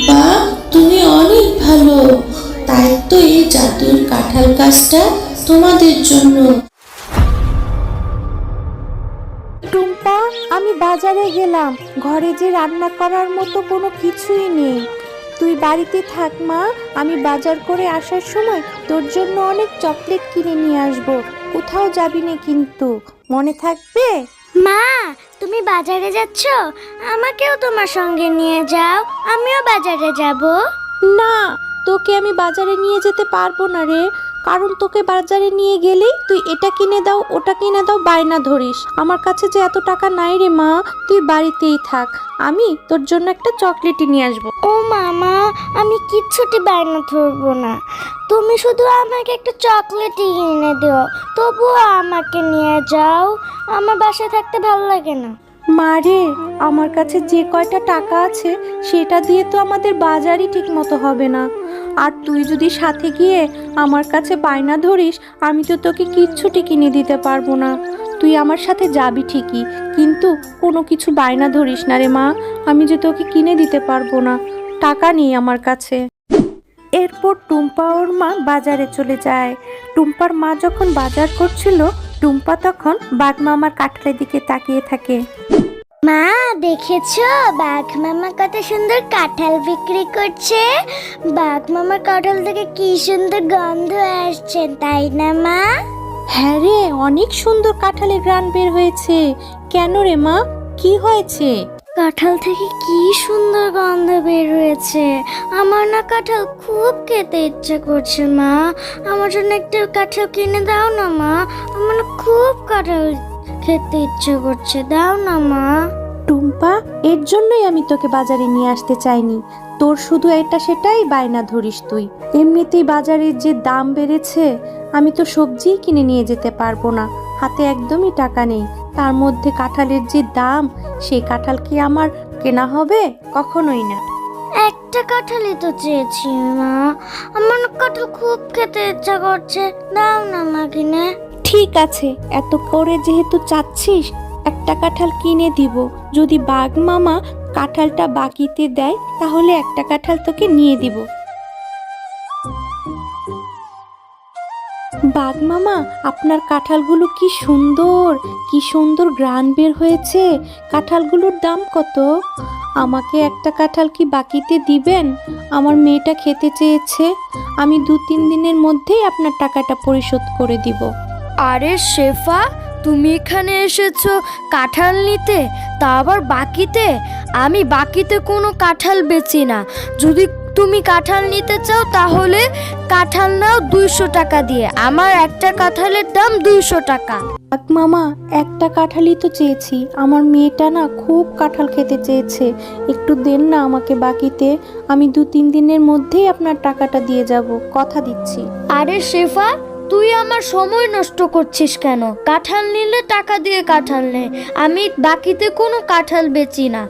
বাহ, তুমি অনেক ভালো। তাই তো এই জাদুর কাঁঠাল গাছটা তোমাদের জন্য। টুম্পা, আমি বাজারে গেলাম, ঘরে যে রান্না করার মতো কোনো কিছুই নেই। তুই বাড়িতে থাক মা, আমি বাজার করে আসার সময় তোর জন্য অনেক চকলেট কিনে নিয়ে আসবো। কোথাও যাবি না কিন্তু, মনে থাকবে? মা, তুমি বাজারে যাচ্ছ? আমাকেও তোমার সঙ্গে নিয়ে যাও, আমিও বাজারে যাব। না, তোকে আমি বাজারে নিয়ে যেতে পারবো না রে। কারণ তোকে বাজারে নিয়ে গেলেই তুই এটা কিনে দাও ওটা কিনে দাও বায়না ধরিস। আমার কাছে যে এত টাকা নাই রে মা, তুই বাড়িতেই থাক, আমি তোর জন্য একটা চকলেটই নিয়ে আসবো। ও মামা, আমি কিচ্ছুটি বায়না ধরবো না, তুমি শুধু আমাকে একটা চকলেটই কিনে দিও, তবুও আমাকে নিয়ে যাও, আমার বাসায় থাকতে ভালো লাগে না। মারে, আমার কাছে যে কয়টা টাকা আছে সেটা দিয়ে তো আমাদের বাজারই ঠিক মতো হবে না। আর তুই যদি সাথে গিয়ে আমার কাছে বায়না ধরিস, আমি তো তোকে কিচ্ছুটি কিনে দিতে পারবো না। তুই আমার সাথে যাবি ঠিকই, কিন্তু কোনো কিছু বায়না ধরিস না রে মা, আমি যে তোকে কিনে দিতে পারবো না, টাকা নেই আমার কাছে। এরপর টুম্পা ওর মা বাজারে চলে যায়। টুম্পার মা যখন বাজার করছিল, টুম্পা তখন বাঘ মামার কাঁঠালের দিকে তাকিয়ে থাকে। মা, দেখেছো বাঘ মামা কত সুন্দর কাঁঠাল বিক্রি করছে? বাঘ মামার কাঁঠাল থেকে কি সুন্দর গন্ধ আসছে, তাই না মা? হ্যাঁ রে, অনেক সুন্দর কাঁঠালের ঘ্রাণ বের হয়েছে। কেন রে মা, কি হয়েছে? কাঁঠাল থেকে কি সুন্দর গন্ধ বের হয়েছে, আমার না কাঁঠাল খুব খেতে ইচ্ছে করছে মা, আমার জন্য একটা কাঁঠাল কিনে দাও না মা, আমার না খুব কাঁঠাল খেতে ইচ্ছে করছে, দাও না মা। টুম্পা, এর জন্যই আমি তোকে বাজারে নিয়ে আসতে চাইনি। তোর শুধু এটা সেটাই বায়না ধরিস তুই। এমনিতেই বাজারের যে দাম বেড়েছে, আমি তো সবজি কিনে নিয়ে যেতে পারবো না, হাতে একদমই টাকা নেই। তার মধ্যে কাঁঠালের যে দাম, সেই কাঁঠাল কি আমার কেনা হবে? কখনোই না। একটা কাঁঠালই তো চেয়েছি মা, আমার না কাঁঠাল খুব খেতে ইচ্ছা করছে, দাও না মা কিনে। ঠিক আছে, এত করে যেহেতু চাচ্ছিস, একটা কাঁঠাল কিনে দিব। যদি বাঘ মামা কাঁঠালটা বাকিতে দেয়, তাহলে একটা কাঁঠাল তোকে নিয়ে দিব। বাঘ মামা, আপনার কাঁঠালগুলো কি সুন্দর, কি সুন্দর ঘ্রাণ বের হয়েছে। কাঁঠালগুলোর দাম কত? আমাকে একটা কাঁঠাল কি বাকিতে দিবেন? আমার মেয়েটা খেতে চেয়েছে, আমি 2-3 দিনের মধ্যেই আপনার টাকাটা পরিশোধ করে দিব। আরে শেফা, তুমি এখানে এসেছো কাঁঠাল নিতে, তা আবার বাকিতে? আমি বাকিতে কোনো কাঁঠাল বেচি না। যদি তুমি কাঁঠাল নিতে চাও তাহলে কাঁঠাল নাও 200 টাকা দিয়ে, আমার একটা কাঁঠালের দাম 200 টাকা। বাঘ মামা, একটা কাঁঠালই তো চেয়েছি, আমার মেয়েটা না খুব কাঁঠাল খেতে চেয়েছে, একটু দেন না আমাকে বাকিতে। আমি 2-3 দিনের মধ্যেই আপনার টাকাটা দিয়ে যাব, কথা দিচ্ছি। আরে শেফা, তুই আমার সময় নষ্ট করছিস কেন? কাঁঠাল নিলে টাকা দিয়ে কাঁঠাল নে, আমি বাকিতে কোনো কাঁঠাল বেচি না।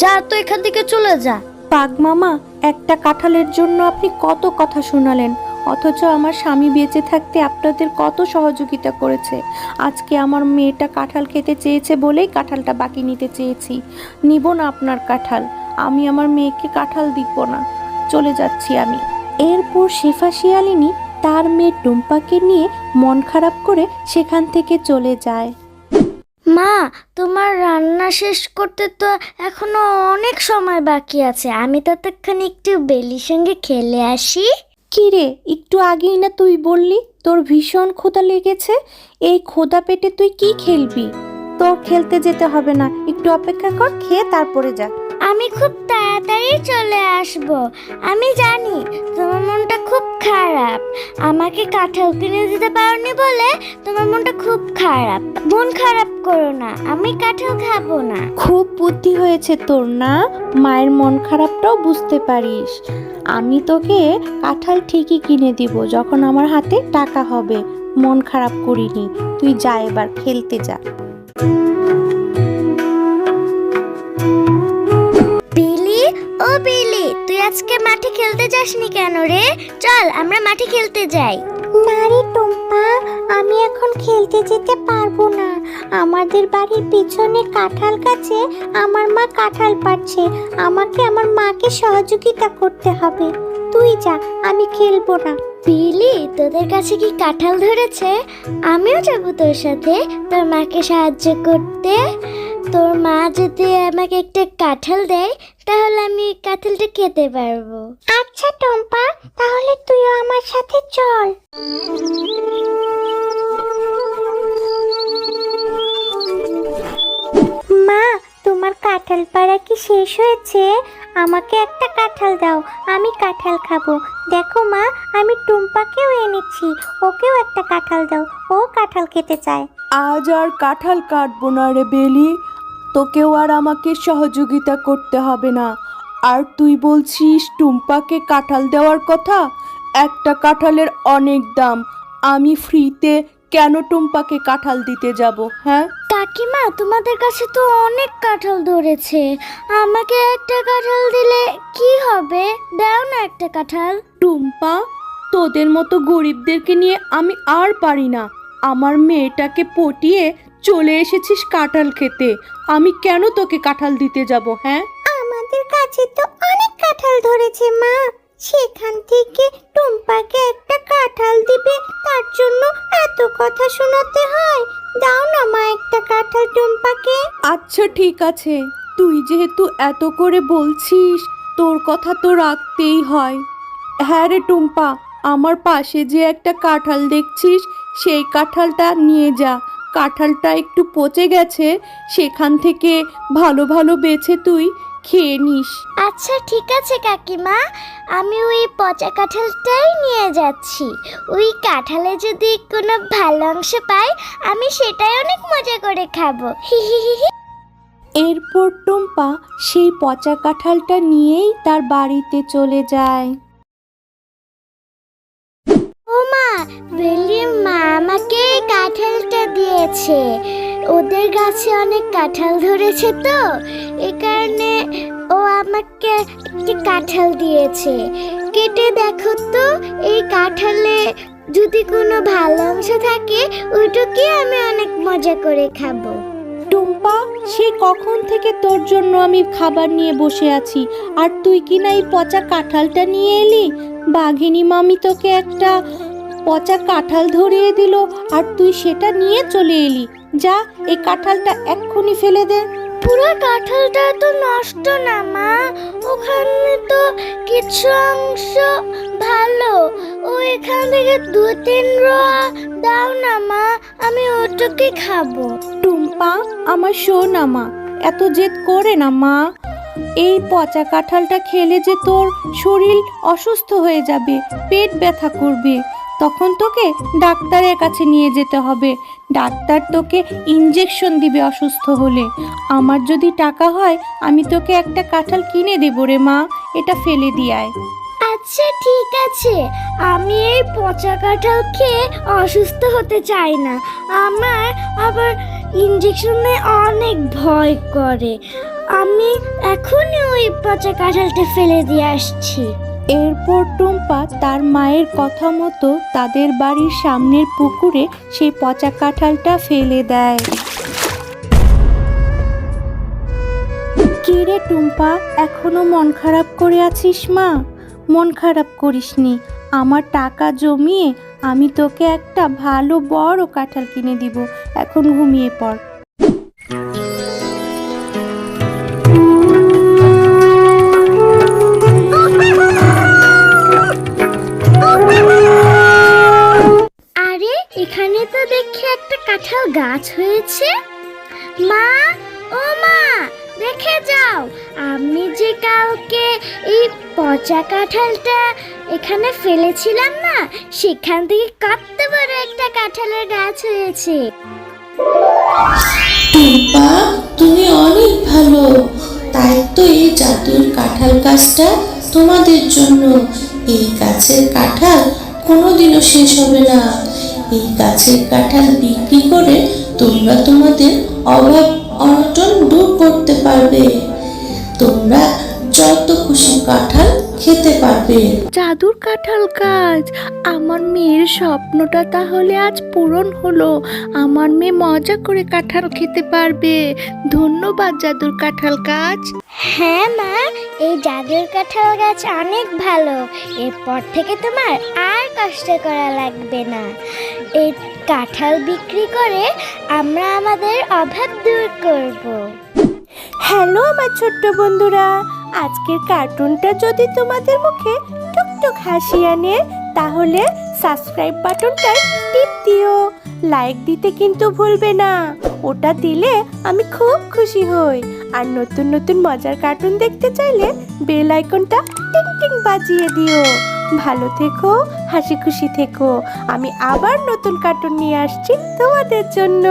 যা তো এখান থেকে চলে যা। বাঘ মামা, একটা কাঁঠালের জন্য আপনি কত কথা শোনালেন, অথচ আমার স্বামী বেঁচে থাকতে আপনাদের কত সহযোগিতা করেছে। আজকে আমার মেয়েটা কাঁঠাল খেতে চেয়েছে বলেই কাঁঠালটা বাকি নিতে চেয়েছি। নিব না আপনার কাঁঠাল, আমি আমার মেয়েকে কাঁঠাল দিব না, চলে যাচ্ছি আমি। এরপর শেফা শিয়ালিনী তার মেয়ে টুম্পাকে নিয়ে মন খারাপ করে সেখান থেকে চলে যায়। মা, তোমার রান্না শেষ করতে তো এখনো অনেক সময় বাকি আছে, আমি ততক্ষণ একটু বেলির সঙ্গে খেলে আসি। কি রে, একটু আগেই না তুই বললি তোর ভীষণ ক্ষুধা লেগেছে? এই ক্ষুধা পেটে তুই কি খেলবি? তোর খেলতে যেতে হবে না, একটু অপেক্ষা কর, খেয়ে তারপরে যা। আমি খুব তাড়াতাড়ি চলে আসব। আমি জানি তোমার মনটা খুব খারাপ, আমাকে কাঁঠাল কিনে দিতে পারোনি বলে তোমার মনটা খুব খারাপ। মন খারাপ করো না, আমি কাঁঠাল খাবো না। খুব বুদ্ধি হয়েছে তোর না, মায়ের মন খারাপটাও বুঝতে পারিস। আমি তোকে কাঁঠাল ঠিকই কিনে দিব যখন আমার হাতে টাকা হবে। মন খারাপ করিনি, তুই যা, এবার খেলতে যা। বিলি, ও বিলি, তুই আজকে মাঠে খেলতে যাসনি কেন রে? চল আমরা মাঠে খেলতে যাই। না রে টুম্পা, আমি এখন খেলতে যেতে পারবো না। আমাদের বাড়ির পিছনে কাঁঠাল গাছে আমার মা কাঁঠাল পাড়ছে, আমাকে আমার মাকে সহযোগিতা করতে হবে। তুই যা, আমি খেলবো না। বিলি, তোদের কাছে কি কাঁঠাল ধরেছে? আমিও যাবো তোর সাথে তোর মাকে সাহায্য করতে। তোর মা যদি আমাকে একটা কাঁঠাল দেয় তাহলে আমি কাঁঠালটা খেতে পারবো। আচ্ছা টম্পা, তাহলে তুইও আমার সাথে চল। মা, তোমার কাঁঠাল পাড়া কি শেষ হয়েছে? আমাকে একটা কাঁঠাল দাও, আমি কাঁঠাল খাবো। দেখো মা, আমি টুম্পাকেও এনেছি, ওকেও একটা কাঁঠাল দাও, ও কাঁঠাল খেতে চায়। আজ আর কাঁঠাল কাটবো না রে বেলি, তোকেও আর আমাকে সহযোগিতা করতে হবে না। আর তুই বলছিস টুম্পাকে কাঁঠাল দেওয়ার কথা? একটা কাঁঠালের অনেক দাম, আমি ফ্রিতে কেন টুম্পাকে কাঁঠাল দিতে যাব? হ্যাঁ কাকিমা, তোমাদের কাছে তো অনেক কাঁঠাল ধরেছে, আমাকে একটা কাঁঠাল দিলে কি হবে? দাও না একটা কাঁঠাল। টুম্পা, তোদের মতো গরিবদেরকে নিয়ে আমি আর পারি না। আমার মেয়েটাকে পটিয়ে চলে এসেছিস কাঁঠাল খেতে, আমি কেন তোকে কাঁঠাল দিতে যাব? হ্যাঁ, আমাদের কাছে তো অনেক কাঁঠাল ধরেছে মা, সেখান থেকে টুম্পাকে একটা কাঁঠাল দিবে তার জন্য এত কথা শোনাতে হয়? দাও না মা একটা কাঁঠাল টুম্পাকে। আচ্ছা ঠিক আছে, তুই যেহেতু এত করে বলছিস তোর কথা তো রাখতেই হয়। হ্যাঁ রে টুম্পা, আমার পাশে যে একটা কাঁঠাল দেখছিস সেই কাঁঠালটা নিয়ে যা। কাঁঠালটা একটু পচে গেছে, সেখান থেকে ভালো ভালো বেছে তুই খেয়ে নিস। আচ্ছা ঠিক আছে কাকিমা, আমি ওই পচা কাঁঠালটাই নিয়ে যাচ্ছি। ওই কাঁঠালে যদি কোনো ভালো অংশ পাই আমি সেটাই অনেক মজা করে খাবো। হি হি হি হি। এরপর টুম্পা সেই পচা কাঁঠালটা নিয়েই তার বাড়িতে চলে যায়। ও মা, বেলির মা আমাকে এই কাঁঠালটা দিয়েছে। ওদের গাছে অনেক কাঁঠাল ধরেছে তো, এই কারণে ও আমাকে একটি কাঁঠাল দিয়েছে। কেটে দেখো তো, এই কাঁঠালে যদি কোনো ভালো অংশ থাকে ওইটাকে আমি অনেক মজা করে খাবো। টুম্পা, সেই কখন থেকে তোর জন্য আমি খাবার নিয়ে বসে আছি, আর তুই কি না এই পচা কাঁঠালটা নিয়ে এলি? বাঘিনী মামি তোকে একটা পচা কাঁঠাল ধরিয়ে দিল আর তুই সেটা নিয়ে চলে এলি। যা, এই কাঁঠালটা এক্ষুনি ফেলে দে। পুরো কাঁঠালটা তো নষ্ট না মা, ওখানে তো কিছু অংশ ভালো। ও এখান থেকে 2-3 রোয়া দাও না মা, আমি ওটাকে খাবো। টুম্পা, আমার শোনা মা, এত জেদ করে না মা। এই পচা কাঁঠালটা খেলে যে তোর শরীর অসুস্থ হয়ে যাবে, পেট ব্যথা করবে, তখন তোকে ডাক্তারের কাছে নিয়ে যেতে হবে। ডাক্তার তোকে ইঞ্জেকশন দিবে অসুস্থ হলে। আমার যদি টাকা হয় আমি তোকে একটা কাঁঠাল কিনে দেবো রে মা, এটা ফেলে দিয়ায়। আচ্ছা ঠিক আছে, আমি এই পচা কাঁঠাল খেয়ে অসুস্থ হতে চাই না। আমার আবার ইঞ্জেকশনে অনেক ভয় করে। আমি এখনই ওই পচা কাঁঠালটা ফেলে দিয়ে আসছি। এরপর টুম্পা তার মায়ের কথা মতো তাদের বাড়ির সামনের পুকুরে সেই পচা কাঁঠালটা ফেলে দেয়। কি রে টুম্পা, এখনো মন খারাপ করে আছিস মা? মন খারাপ করিসনি, আমার টাকা জমিয়ে আমি তোকে একটা ভালো বড় কাঁঠাল কিনে দিব। এখন ঘুমিয়ে পড়। আরে, এখানে তো দেখি একটা কাঁঠাল গাছ হয়েছে। মা, ও মা, দেখে যাও, আমি যে কালকে এই পচা কাঁঠালটা এখানে ফেলেছিলাম না, সেখান থেকে কত বড় একটা কাঁঠালের গাছ হয়েছে। টুম্পা, তুমি অনেক ভালো, তাই তো এই জাদুর কাঁঠাল গাছটা তোমাদের জন্য। এই গাছের কাঁঠাল কোনোদিনও শেষ হবে না। এই গাছের কাঁঠাল বিক্রি করে তোমরা তোমাদের অভাব অনটন দূর করতে পারবে। তোমরা যত খুশি কাঁঠাল খেতে পারবে। জাদুর কাঁঠাল গাছ, আমার মেয়ের স্বপ্নটা তাহলে আজ পূরণ হলো। আমার মেয়ে মজা করে কাঁঠাল খেতে পারবে। ধন্যবাদ জাদুর কাঁঠাল গাছ। হ্যাঁ মা, এই জাদুর কাঁঠাল গাছ অনেক ভালো। এরপর থেকে তোমার আর কষ্ট করা লাগবে না। এই কাঁঠাল বিক্রি করে আমরা আমাদের অভাব দূর করব। হ্যালো আমার ছোট্ট বন্ধুরা, আজকের কার্টুনটা যদি তোমাদের মুখে টুকটুক হাসি আনে তাহলে সাবস্ক্রাইব বাটনটায় টিপ দিও। লাইক দিতে কিন্তু ভুলবে না, ওটা দিলে আমি খুব খুশি হই। আর নতুন নতুন মজার কার্টুন দেখতে চাইলে বেল আইকনটা টিং টিং বাজিয়ে দিও। ভালো থেকো, হাসি খুশি থেকো। আমি আবার নতুন কার্টুন নিয়ে আসছি তোমাদের জন্য।